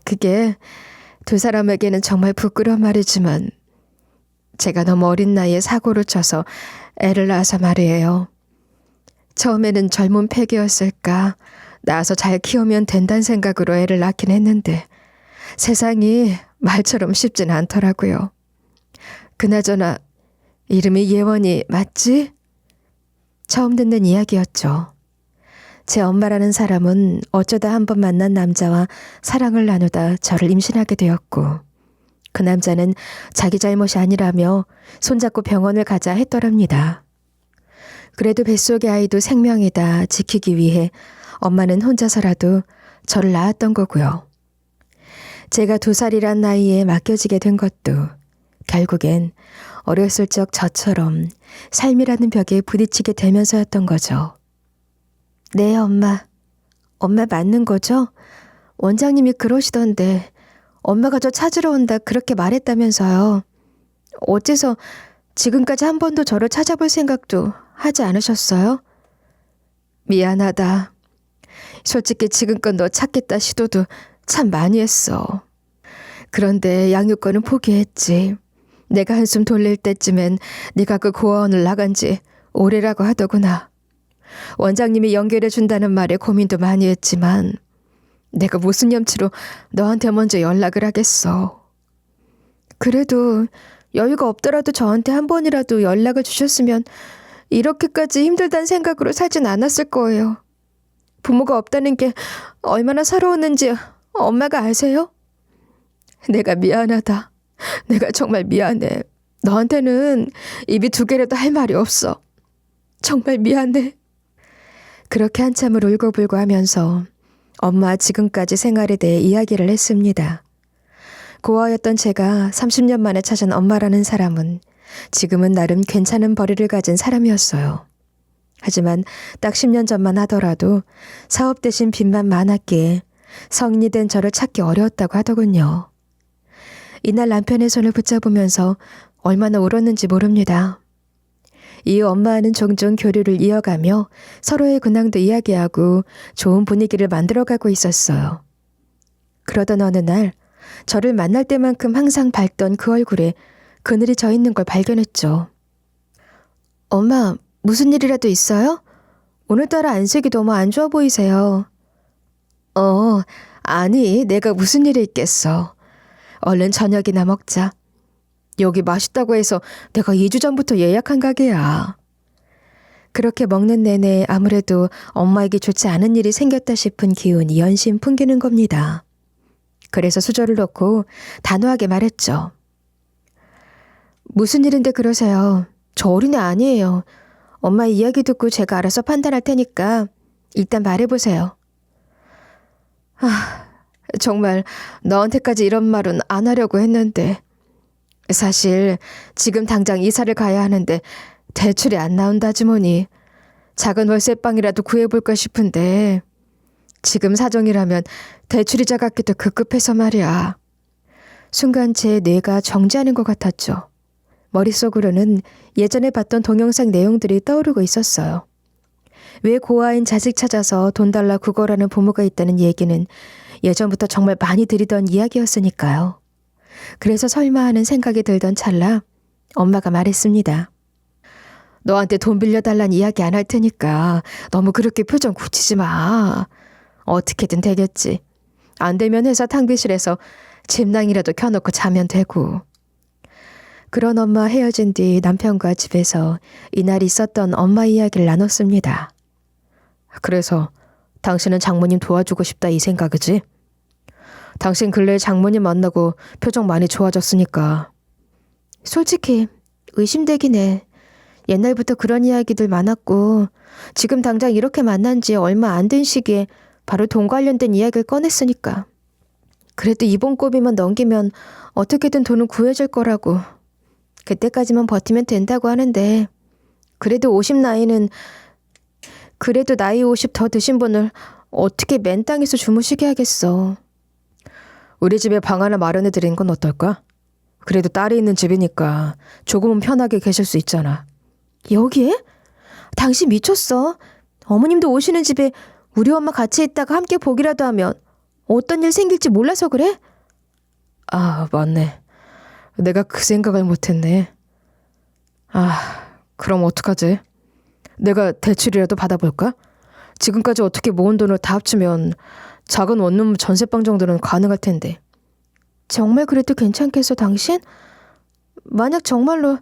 그게 두 사람에게는 정말 부끄러운 말이지만 제가 너무 어린 나이에 사고를 쳐서 애를 낳아서 말이에요. 처음에는 젊은 패기였을까 낳아서 잘 키우면 된다는 생각으로 애를 낳긴 했는데 세상이 말처럼 쉽진 않더라고요. 그나저나 이름이 예원이 맞지? 처음 듣는 이야기였죠. 제 엄마라는 사람은 어쩌다 한번 만난 남자와 사랑을 나누다 저를 임신하게 되었고 그 남자는 자기 잘못이 아니라며 손잡고 병원을 가자 했더랍니다. 그래도 뱃속의 아이도 생명이다 지키기 위해 엄마는 혼자서라도 저를 낳았던 거고요. 제가 2살이란 나이에 맡겨지게 된 것도 결국엔 어렸을 적 저처럼 삶이라는 벽에 부딪히게 되면서였던 거죠. 네, 엄마. 엄마 맞는 거죠? 원장님이 그러시던데 엄마가 저 찾으러 온다 그렇게 말했다면서요. 어째서 지금까지 한 번도 저를 찾아볼 생각도 하지 않으셨어요? 미안하다. 솔직히 지금껏 너 찾겠다 시도도 참 많이 했어. 그런데 양육권은 포기했지. 내가 한숨 돌릴 때쯤엔 네가 그 고아원을 나간 지 오래라고 하더구나. 원장님이 연결해 준다는 말에 고민도 많이 했지만 내가 무슨 염치로 너한테 먼저 연락을 하겠어. 그래도 여유가 없더라도 저한테 한 번이라도 연락을 주셨으면 이렇게까지 힘들다는 생각으로 살진 않았을 거예요. 부모가 없다는 게 얼마나 서러웠는지 엄마가 아세요? 내가 미안하다. 내가 정말 미안해. 너한테는 입이 2개라도 할 말이 없어. 정말 미안해. 그렇게 한참을 울고불고 하면서 엄마 지금까지 생활에 대해 이야기를 했습니다. 고아였던 제가 30년 만에 찾은 엄마라는 사람은 지금은 나름 괜찮은 벌이를 가진 사람이었어요. 하지만 딱 10년 전만 하더라도 사업 대신 빚만 많았기에 성인이 된 저를 찾기 어려웠다고 하더군요. 이날 남편의 손을 붙잡으면서 얼마나 울었는지 모릅니다. 이후 엄마는 종종 교류를 이어가며 서로의 근황도 이야기하고 좋은 분위기를 만들어가고 있었어요. 그러던 어느 날 저를 만날 때만큼 항상 밝던 그 얼굴에 그늘이 져 있는 걸 발견했죠. 엄마, 무슨 일이라도 있어요? 오늘따라 안색이 너무 안 좋아 보이세요. 아니, 내가 무슨 일이 있겠어. 얼른 저녁이나 먹자. 여기 맛있다고 해서 내가 2주 전부터 예약한 가게야. 그렇게 먹는 내내 아무래도 엄마에게 좋지 않은 일이 생겼다 싶은 기운이 연신 풍기는 겁니다. 그래서 수저를 놓고 단호하게 말했죠. 무슨 일인데 그러세요? 저 어린애 아니에요. 엄마 이야기 듣고 제가 알아서 판단할 테니까 일단 말해보세요. 정말 너한테까지 이런 말은 안 하려고 했는데 사실 지금 당장 이사를 가야 하는데 대출이 안 나온다 아주머니. 작은 월세방이라도 구해볼까 싶은데 지금 사정이라면 대출이자 갚기도 급급해서 말이야. 순간 제 뇌가 정지하는 것 같았죠. 머릿속으로는 예전에 봤던 동영상 내용들이 떠오르고 있었어요. 왜 고아인 자식 찾아서 돈 달라 구걸하는 부모가 있다는 얘기는 예전부터 정말 많이 들이던 이야기였으니까요. 그래서 설마 하는 생각이 들던 찰나 엄마가 말했습니다. 너한테 돈 빌려달란 이야기 안 할 테니까 너무 그렇게 표정 굳히지 마. 어떻게든 되겠지. 안 되면 회사 탕비실에서 침낭이라도 켜놓고 자면 되고. 그런 엄마 헤어진 뒤 남편과 집에서 이날 있었던 엄마 이야기를 나눴습니다. 그래서 당신은 장모님 도와주고 싶다 이 생각이지? 당신 근래에 장모님 만나고 표정 많이 좋아졌으니까. 솔직히 의심되긴 해. 옛날부터 그런 이야기들 많았고 지금 당장 이렇게 만난 지 얼마 안 된 시기에 바로 돈 관련된 이야기를 꺼냈으니까. 그래도 이번 고비만 넘기면 어떻게든 돈은 구해줄 거라고. 그때까지만 버티면 된다고 하는데 그래도 나이 50 더 드신 분을 어떻게 맨 땅에서 주무시게 하겠어. 우리 집에 방 하나 마련해 드린 건 어떨까? 그래도 딸이 있는 집이니까 조금은 편하게 계실 수 있잖아. 여기에? 당신 미쳤어. 어머님도 오시는 집에 우리 엄마 같이 있다가 함께 보기라도 하면 어떤 일 생길지 몰라서 그래? 아, 맞네. 내가 그 생각을 못했네. 그럼 어떡하지? 내가 대출이라도 받아볼까? 지금까지 어떻게 모은 돈을 다 합치면 작은 원룸 전세방 정도는 가능할 텐데. 정말 그래도 괜찮겠어, 당신? 만약 정말로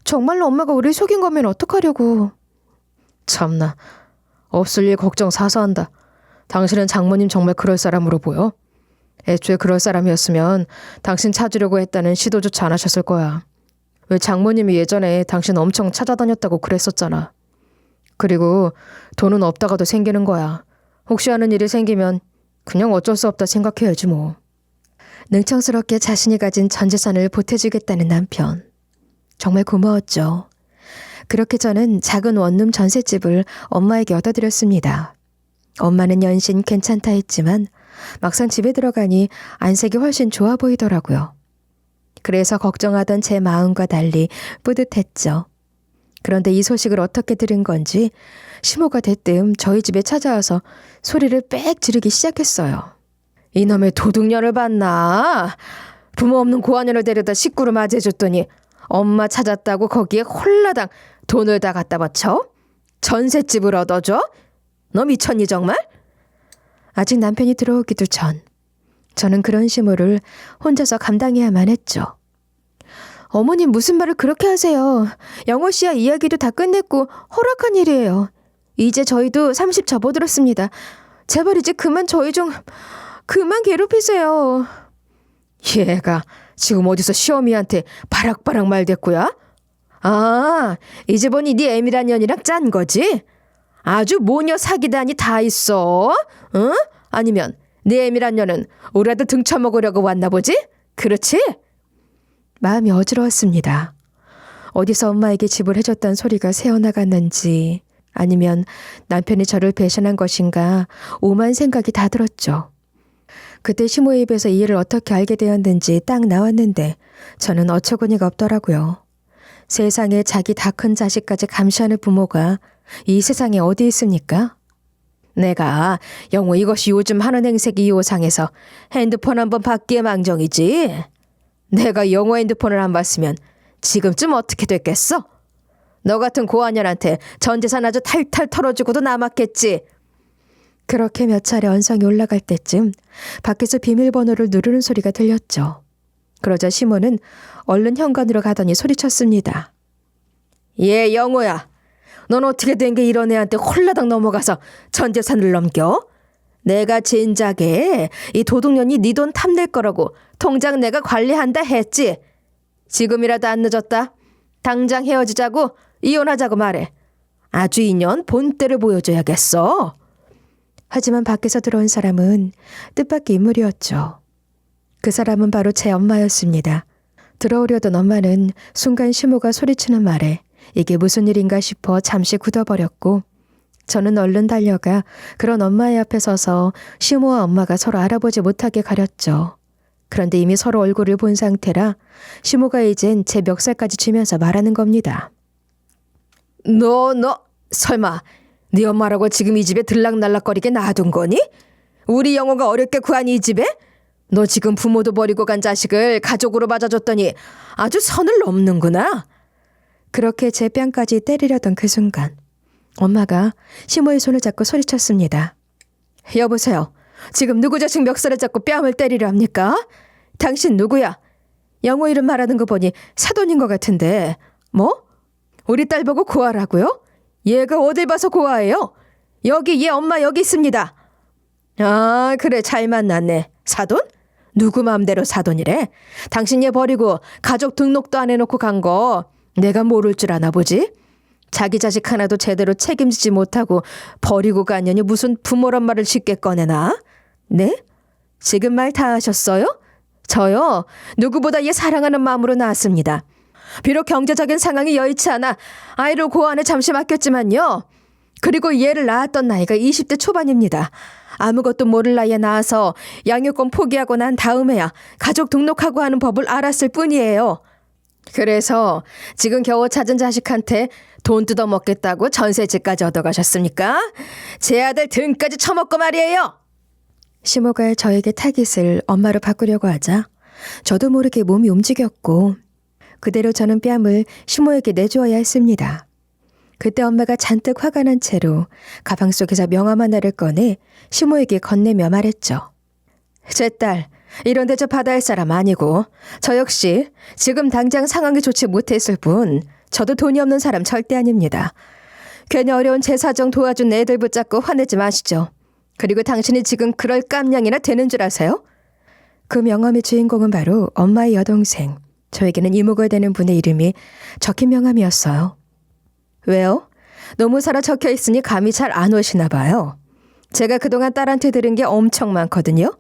엄마가 우리 속인 거면 어떡하려고. 참나, 없을 일 걱정 사서 한다. 당신은 장모님 정말 그럴 사람으로 보여? 애초에 그럴 사람이었으면 당신 찾으려고 했다는 시도조차 안 하셨을 거야. 왜 장모님이 예전에 당신 엄청 찾아다녔다고 그랬었잖아. 그리고 돈은 없다가도 생기는 거야. 혹시 하는 일이 생기면 그냥 어쩔 수 없다 생각해야지 뭐. 능청스럽게 자신이 가진 전 재산을 보태주겠다는 남편. 정말 고마웠죠. 그렇게 저는 작은 원룸 전셋집을 엄마에게 얻어드렸습니다. 엄마는 연신 괜찮다 했지만 막상 집에 들어가니 안색이 훨씬 좋아 보이더라고요. 그래서 걱정하던 제 마음과 달리 뿌듯했죠. 그런데 이 소식을 어떻게 들은 건지 시모가 대뜸 저희 집에 찾아와서 소리를 빽 지르기 시작했어요. 이놈의 도둑년을 봤나? 부모 없는 고아년을 데려다 식구로 맞이해줬더니 엄마 찾았다고 거기에 홀라당 돈을 다 갖다 바쳐? 전셋집을 얻어줘? 너 미쳤니 정말? 아직 남편이 들어오기도 전 저는 그런 시모를 혼자서 감당해야만 했죠. 어머님 무슨 말을 그렇게 하세요. 영호 씨와 이야기도 다 끝냈고 허락한 일이에요. 이제 저희도 30 접어들었습니다. 제발 이제 그만 그만 괴롭히세요. 얘가 지금 어디서 시어미한테 바락바락 말댔고야? 이제 보니 네 애미란 년이랑 짠 거지? 아주 모녀 사기단이 다 있어. 응? 아니면 네 애미란 년은 우리 아들 등쳐먹으려고 왔나 보지? 그렇지? 마음이 어지러웠습니다. 어디서 엄마에게 지불해줬던 소리가 새어나갔는지 아니면 남편이 저를 배신한 것인가 오만 생각이 다 들었죠. 그때 시모의 입에서 이 일을 어떻게 알게 되었는지 딱 나왔는데 저는 어처구니가 없더라고요. 세상에 자기 다 큰 자식까지 감시하는 부모가 이 세상에 어디 있습니까? 내가 영호 이것이 요즘 하는 행색이 이 호상에서 핸드폰 한번 받기에 망정이지. 내가 영호 핸드폰을 안 봤으면 지금쯤 어떻게 됐겠어? 너 같은 고아년한테 전 재산 아주 탈탈 털어주고도 남았겠지. 그렇게 몇 차례 언성이 올라갈 때쯤 밖에서 비밀번호를 누르는 소리가 들렸죠. 그러자 시몬은 얼른 현관으로 가더니 소리쳤습니다. 예, 영호야. 넌 어떻게 된 게 이런 애한테 홀라당 넘어가서 전 재산을 넘겨? 내가 진작에 이 도둑년이 네 돈 탐낼 거라고 통장 내가 관리한다 했지. 지금이라도 안 늦었다. 당장 헤어지자고 이혼하자고 말해. 아주 인연 본때를 보여줘야겠어. 하지만 밖에서 들어온 사람은 뜻밖의 인물이었죠. 그 사람은 바로 제 엄마였습니다. 들어오려던 엄마는 순간 시모가 소리치는 말에 이게 무슨 일인가 싶어 잠시 굳어버렸고 저는 얼른 달려가 그런 엄마의 앞에 서서 시모와 엄마가 서로 알아보지 못하게 가렸죠. 그런데 이미 서로 얼굴을 본 상태라 시모가 이젠 제 멱살까지 쥐면서 말하는 겁니다. 너 설마 네 엄마라고 지금 이 집에 들락날락거리게 놔둔 거니? 우리 영호가 어렵게 구한 이 집에? 너 지금 부모도 버리고 간 자식을 가족으로 맞아줬더니 아주 선을 넘는구나. 그렇게 제 뺨까지 때리려던 그 순간 엄마가 시모의 손을 잡고 소리쳤습니다. 여보세요. 지금 누구 자식 멱살을 잡고 뺨을 때리려 합니까? 당신 누구야? 영호 이름 말하는 거 보니 사돈인 것 같은데. 뭐? 우리 딸 보고 고아라고요? 얘가 어딜 봐서 고아예요? 여기 얘 엄마 여기 있습니다. 아 그래 잘 만났네. 사돈? 누구 마음대로 사돈이래? 당신 얘 버리고 가족 등록도 안 해놓고 간 거 내가 모를 줄 아나 보지? 자기 자식 하나도 제대로 책임지지 못하고 버리고 가냐니 무슨 부모란 말을 쉽게 꺼내나? 네? 지금 말 다 하셨어요? 저요? 누구보다 얘 사랑하는 마음으로 낳았습니다. 비록 경제적인 상황이 여의치 않아 아이를 고아원에 잠시 맡겼지만요. 그리고 얘를 낳았던 나이가 20대 초반입니다. 아무것도 모를 나이에 낳아서 양육권 포기하고 난 다음에야 가족 등록하고 하는 법을 알았을 뿐이에요. 그래서 지금 겨우 찾은 자식한테 돈 뜯어먹겠다고 전세집까지 얻어가셨습니까? 제 아들 등까지 쳐먹고 말이에요. 시모가 저에게 타깃을 엄마로 바꾸려고 하자 저도 모르게 몸이 움직였고 그대로 저는 뺨을 시모에게 내주어야 했습니다. 그때 엄마가 잔뜩 화가 난 채로 가방 속에서 명함 하나를 꺼내 시모에게 건네며 말했죠. 제 딸, 이런 대접 받아야 할 사람 아니고 저 역시 지금 당장 상황이 좋지 못했을 뿐 저도 돈이 없는 사람 절대 아닙니다. 괜히 어려운 제 사정 도와준 애들 붙잡고 화내지 마시죠. 그리고 당신이 지금 그럴 깜냥이나 되는 줄 아세요? 그 명함의 주인공은 바로 엄마의 여동생, 저에게는 이모가 되는 분의 이름이 적힌 명함이었어요. 왜요? 노무사라 적혀 있으니 감이 잘 안 오시나 봐요. 제가 그동안 딸한테 들은 게 엄청 많거든요.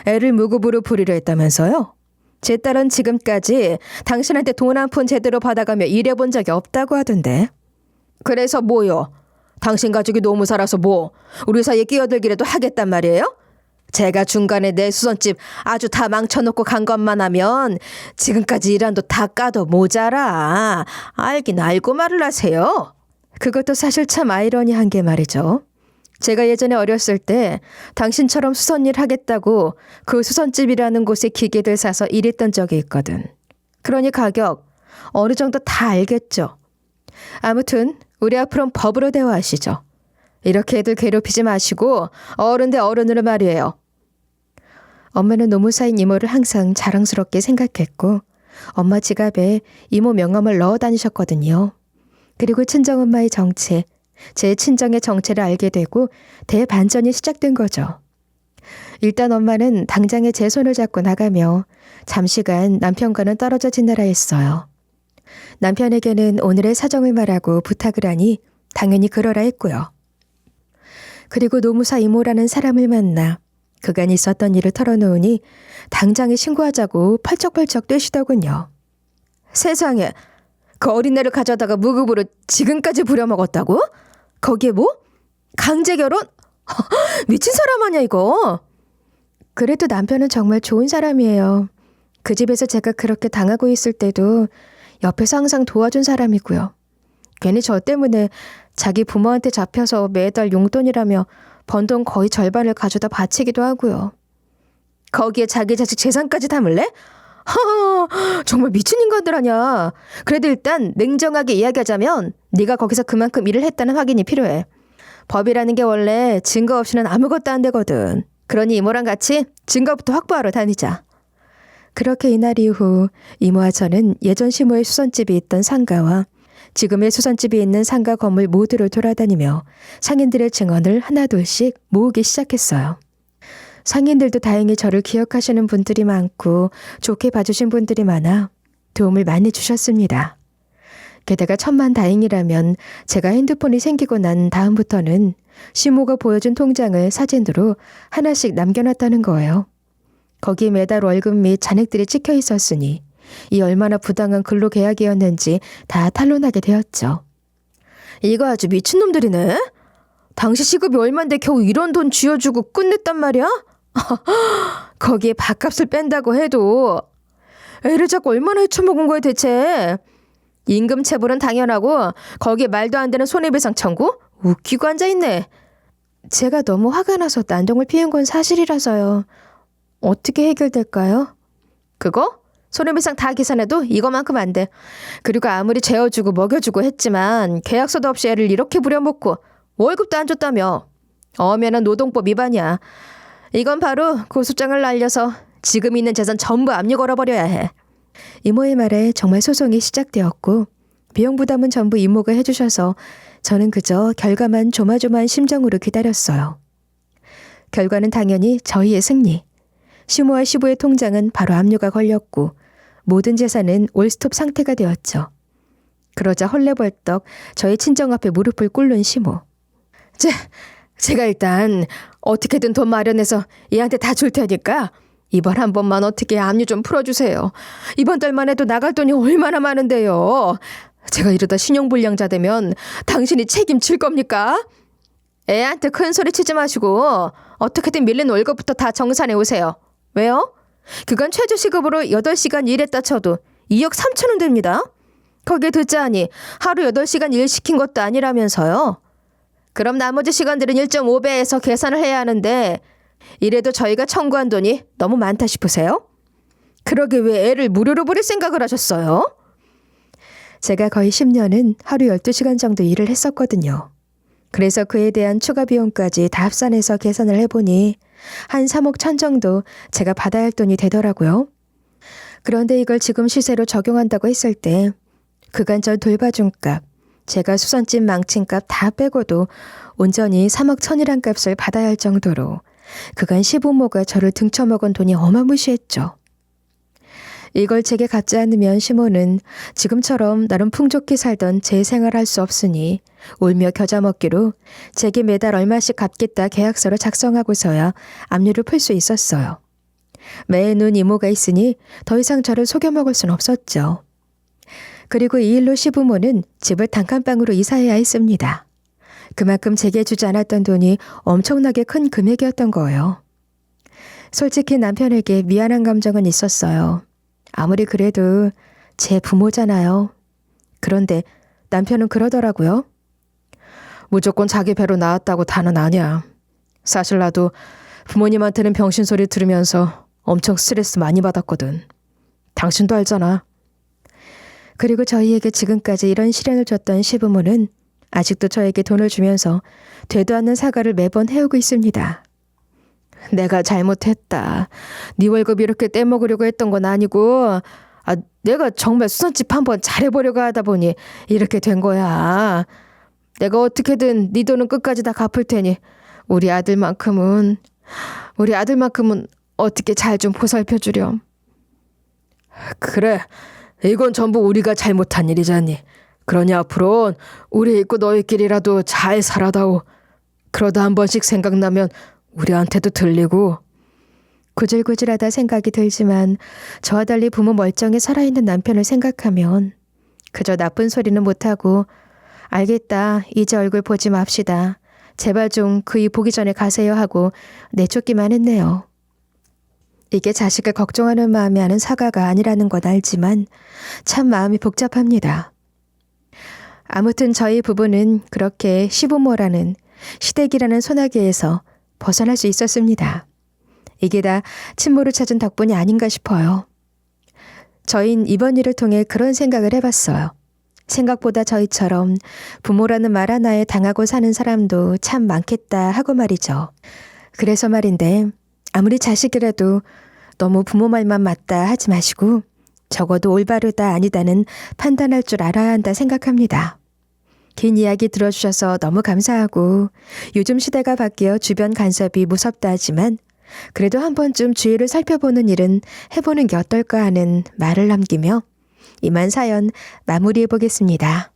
애를 무급으로 부리려 했다면서요? 제 딸은 지금까지 당신한테 돈 한 푼 제대로 받아가며 일해본 적이 없다고 하던데. 그래서 뭐요? 당신 가족이 노무사라서 뭐 우리 사이에 끼어들기라도 하겠단 말이에요? 제가 중간에 내 수선집 아주 다 망쳐놓고 간 것만 하면 지금까지 일한 돈 다 까도 모자라. 알긴 알고 말을 하세요. 그것도 사실 참 아이러니한 게 말이죠. 제가 예전에 어렸을 때 당신처럼 수선일 하겠다고 그 수선집이라는 곳에 기계들 사서 일했던 적이 있거든. 그러니 가격 어느 정도 다 알겠죠. 아무튼 우리 앞으로는 법으로 대화하시죠. 이렇게 애들 괴롭히지 마시고 어른 대 어른으로 말이에요. 엄마는 노무사인 이모를 항상 자랑스럽게 생각했고 엄마 지갑에 이모 명함을 넣어 다니셨거든요. 그리고 친정엄마의 정체, 제 친정의 정체를 알게 되고 대반전이 시작된 거죠. 일단 엄마는 당장에 제 손을 잡고 나가며 잠시간 남편과는 떨어져 지내라 했어요. 남편에게는 오늘의 사정을 말하고 부탁을 하니 당연히 그러라 했고요. 그리고 노무사 이모라는 사람을 만나 그간 있었던 일을 털어놓으니 당장에 신고하자고 펄쩍펄쩍 뛰시더군요. 세상에, 그 어린애를 가져다가 무급으로 지금까지 부려먹었다고? 거기에 뭐? 강제결혼? 미친 사람 아니야 이거. 그래도 남편은 정말 좋은 사람이에요. 그 집에서 제가 그렇게 당하고 있을 때도 옆에서 항상 도와준 사람이고요. 괜히 저 때문에 자기 부모한테 잡혀서 매달 용돈이라며 번 돈 거의 절반을 가져다 바치기도 하고요. 거기에 자기 자식 재산까지 담을래? 허, 정말 미친 인간들 아냐. 그래도 일단 냉정하게 이야기하자면 네가 거기서 그만큼 일을 했다는 확인이 필요해. 법이라는 게 원래 증거 없이는 아무것도 안 되거든. 그러니 이모랑 같이 증거부터 확보하러 다니자. 그렇게 이날 이후 이모와 저는 예전 시모의 수선집이 있던 상가와 지금의 수선집이 있는 상가 건물 모두를 돌아다니며 상인들의 증언을 하나둘씩 모으기 시작했어요. 상인들도 다행히 저를 기억하시는 분들이 많고 좋게 봐주신 분들이 많아 도움을 많이 주셨습니다. 게다가 천만다행이라면 제가 핸드폰이 생기고 난 다음부터는 시모가 보여준 통장을 사진으로 하나씩 남겨놨다는 거예요. 거기에 매달 월급 및 잔액들이 찍혀 있었으니 이 얼마나 부당한 근로계약이었는지 다 탄론하게 되었죠. 이거 아주 미친놈들이네. 당시 시급이 얼만데 겨우 이런 돈 쥐어주고 끝냈단 말이야? 거기에 밥값을 뺀다고 해도 애를 자꾸 얼마나 헤쳐먹은 거야 대체. 임금 체불은 당연하고 거기에 말도 안 되는 손해배상 청구? 웃기고 앉아있네. 제가 너무 화가 나서 난동을 피운 건 사실이라서요. 어떻게 해결될까요? 그거? 손해배상 다 계산해도 이거만큼 안 돼. 그리고 아무리 재워주고 먹여주고 했지만 계약서도 없이 애를 이렇게 부려먹고 월급도 안 줬다며. 엄연한 노동법 위반이야. 이건 바로 고소장을 날려서 지금 있는 재산 전부 압류 걸어버려야 해. 이모의 말에 정말 소송이 시작되었고 비용 부담은 전부 이모가 해주셔서 저는 그저 결과만 조마조마한 심정으로 기다렸어요. 결과는 당연히 저희의 승리. 시모와 시부의 통장은 바로 압류가 걸렸고 모든 재산은 올스톱 상태가 되었죠. 그러자 헐레벌떡 저희 친정 앞에 무릎을 꿇는 시모. 제가 일단 어떻게든 돈 마련해서 얘한테 다 줄 테니까 이번 한 번만 어떻게 압류 좀 풀어주세요. 이번 달만 해도 나갈 돈이 얼마나 많은데요. 제가 이러다 신용불량자 되면 당신이 책임질 겁니까? 애한테 큰 소리 치지 마시고 어떻게든 밀린 월급부터 다 정산해 오세요. 왜요? 그간 최저시급으로 8시간 일했다 쳐도 2억 3천원 됩니다. 거기에 듣자하니 하루 8시간 일 시킨 것도 아니라면서요. 그럼 나머지 시간들은 1.5배에서 계산을 해야 하는데 이래도 저희가 청구한 돈이 너무 많다 싶으세요? 그러게 왜 애를 무료로 부릴 생각을 하셨어요? 제가 거의 10년은 하루 12시간 정도 일을 했었거든요. 그래서 그에 대한 추가 비용까지 다 합산해서 계산을 해보니 한 3억 천 정도 제가 받아야 할 돈이 되더라고요. 그런데 이걸 지금 시세로 적용한다고 했을 때 그간 절 돌봐준 값, 제가 수선집 망친 값 다 빼고도 온전히 3억 천이란 값을 받아야 할 정도로 그간 시부모가 저를 등쳐먹은 돈이 어마무시했죠. 이걸 제게 갚지 않으면 시모는 지금처럼 나름 풍족히 살던 제 생활할 수 없으니 울며 겨자 먹기로 제게 매달 얼마씩 갚겠다 계약서를 작성하고서야 압류를 풀 수 있었어요. 매에 눈 이모가 있으니 더 이상 저를 속여먹을 순 없었죠. 그리고 이 일로 시부모는 집을 단칸방으로 이사해야 했습니다. 그만큼 제게 주지 않았던 돈이 엄청나게 큰 금액이었던 거예요. 솔직히 남편에게 미안한 감정은 있었어요. 아무리 그래도 제 부모잖아요. 그런데 남편은 그러더라고요. 무조건 자기 배로 나왔다고 다는 아니야. 사실 나도 부모님한테는 병신소리 들으면서 엄청 스트레스 많이 받았거든. 당신도 알잖아. 그리고 저희에게 지금까지 이런 시련을 줬던 시부모는 아직도 저에게 돈을 주면서 되도 않는 사과를 매번 해오고 있습니다. 내가 잘못했다. 네 월급 이렇게 떼먹으려고 했던 건 아니고 내가 정말 수선집 한번 잘해보려고 하다 보니 이렇게 된 거야. 내가 어떻게든 네 돈은 끝까지 다 갚을 테니 우리 아들만큼은 어떻게 잘 좀 보살펴주렴. 그래, 이건 전부 우리가 잘못한 일이잖니. 그러니 앞으로 우리 있고 너희끼리라도 잘 살아다오. 그러다 한 번씩 생각나면 우리한테도 들리고. 구질구질하다 생각이 들지만 저와 달리 부모 멀쩡히 살아있는 남편을 생각하면 그저 나쁜 소리는 못하고 알겠다, 이제 얼굴 보지 맙시다. 제발 좀 그이 보기 전에 가세요 하고 내쫓기만 했네요. 이게 자식을 걱정하는 마음이 하는 사과가 아니라는 건 알지만 참 마음이 복잡합니다. 아무튼 저희 부부는 그렇게 시부모라는 시댁이라는 소나기에서 벗어날 수 있었습니다. 이게 다 친모를 찾은 덕분이 아닌가 싶어요. 저흰 이번 일을 통해 그런 생각을 해봤어요. 생각보다 저희처럼 부모라는 말 하나에 당하고 사는 사람도 참 많겠다 하고 말이죠. 그래서 말인데 아무리 자식이라도 너무 부모 말만 맞다 하지 마시고 적어도 올바르다 아니다는 판단할 줄 알아야 한다 생각합니다. 긴 이야기 들어주셔서 너무 감사하고 요즘 시대가 바뀌어 주변 간섭이 무섭다 하지만 그래도 한 번쯤 주위를 살펴보는 일은 해보는 게 어떨까 하는 말을 남기며 이만 사연 마무리해 보겠습니다.